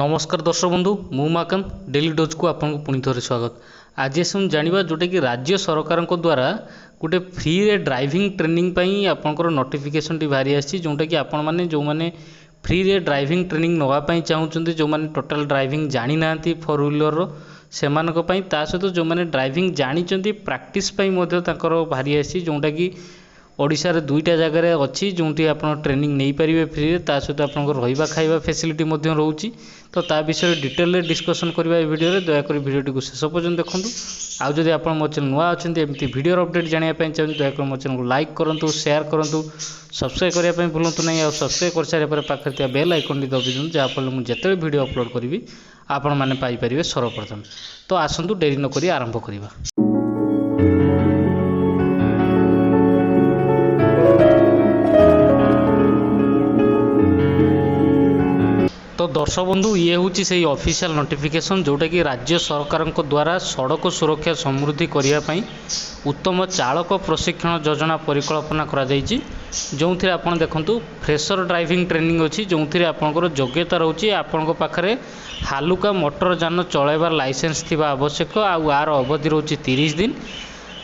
नमस्कार दर्शक बंधु मु माकन डेली डोज को आपको पुणी थे स्वागत। आज हम जाना जोटा कि राज्य सरकार द्वारा गोटे फ्री रे ड्राइविंग ट्रेनिंग आपंकर नोटिफिकेशन टी बाहरी आसी जोटा कि आपण मैंने जो मैंने फ्री रे ड्राइविंग ट्रेनिंग नापी चाहते जो मैंने टोटाल ड्राइविंग जानी ना फोर व्हीलर से सहित जो मैंने ड्राइविंग जानी प्रैक्टिस बाहरी आसी जोटा कि ओडिशा रे दुईटा जगार अच्छी जो आप ट्रेनिंग नहीं पारे फ्री ता सहित आप रहा खाଇବା फैसिलिटी रोचे तो ता विषय डिटेल डिस्कसन करवा वीडियो रे दयाकोरी वीडियो को शेष पर्यंत देखूँ। आउ जदि आप मो चैनल नुआ अच्छा एमती वीडियो अपडेट जानापी चाहते दयाकोरी मो चैनल को लाइक करूँ शेयर करूँ सब्सक्राइब करने भूलु ना। आ सब्सक्राइब कर सारे पाखे बेल आइकन दबी दिखाँ जहाँफल मुझे जिते वीडियो अपलोड करी आपण मैंने पाइपर सर्वप्रथम। तो आसतु डेरी नक आरंभ करवा। तो दर्शक बंधु ये हूँ से ऑफिशियल नोटिफिकेशन जोटा कि राज्य सरकार द्वारा सड़क सुरक्षा समृद्धि करने उत्तम चालक प्रशिक्षण योजना परिकल्पना करा जो थे आप देखु फ्रेशर ड्राइविंग ट्रेनिंग अच्छी जो थे आपंकर योग्यता रोचे आपण पाखे हालुका मोटर यान चलैबार लाइसेंस थी आवश्यक आर अवधि रोचे 30 दिन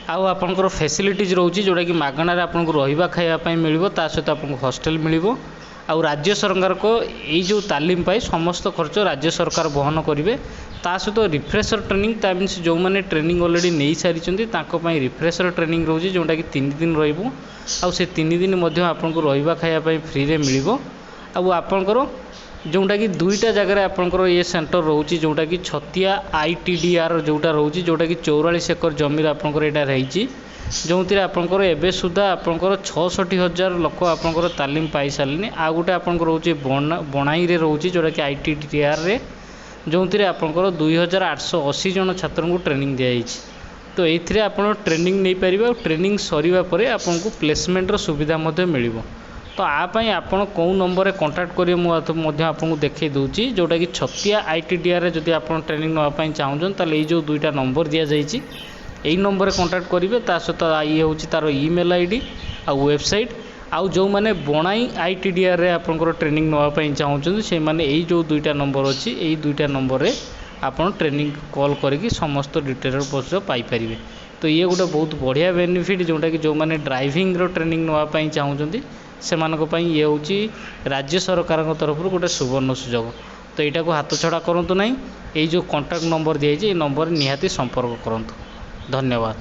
आपंकर फैसिलिटीज रोचे जोटा कि मागणार आपको रहा खायापी मिल सहित आपको हॉस्टेल मिल आउ राज्य सरकार को ये जो तालीम पाई समस्त खर्च राज्य सरकार वहन करेंगे ता सहित रिफ्रेशर ट्रेनिंग ता मीन्स जो मैंने ट्रेनिंग ऑलरेडी नहीं सारी रिफ्रेशर ट्रेनिंग रोचे जोटा कि 3 दिन से 3 दिन आपको रहा खायापी फ्री रे मिल आपंकर जोटा कि दुईटा जगह आपंकर ये सेंटर रोचे जोटा कि छतिया ITDR जोटा रोचे जोटा कि 44 एकर जमीन आपंकर यहाँ रही जो थे आपंकर एवं सुधा आपंकर 66,000 लोक आपंकर तालीम पाई सारे आ गोटे आपंकर रोचे बणाई रे रोचे जोटा कि ITDR रे जो थे आपंकर 2,880 जन छात्र को ट्रेनिंग दी जाए। तो ये आप ट्रेनिंग नहीं पारे ट्रेनिंग सरीबा परे आपको प्लेसमेंट सुविधा मिल। तो आपाई आपड़ कौ नंबर कंटाक्ट करेंगे मुझे आपको देखई दूसरी जोटा कि छतिया ITDR रे जदि आप ट्रेनिंग नापी चाहूँ ताले जो दुईटा नंबर दि जाइए यही नंबर कंटाक्ट करेंगे सहित ये हूँ तार ईमेल ID आ वेबसाइट आउ जो मैंने बणाई ITDR रे आपंकर ट्रेनिंग नापी चाहते से मैंने यही जो दुईटा नंबर अच्छी यही दुईटा नंबर रे आपन ट्रेनिंग कॉल करके समस्त डिटेल पाइपर। तो ये गोटे बहुत बढ़िया बेनिफिट जोटा कि जो मैंने ड्राइविंग ट्रेनिंग नापी चाहते से ये हूँ राज्य सरकार तरफ गोटे सुवर्ण सुजोग। तो यहाँ को हाथ छड़ा करूँ ना, ये जो कंटाक्ट नंबर दिए नंबर निहाती संपर्क करूँ। धन्यवाद।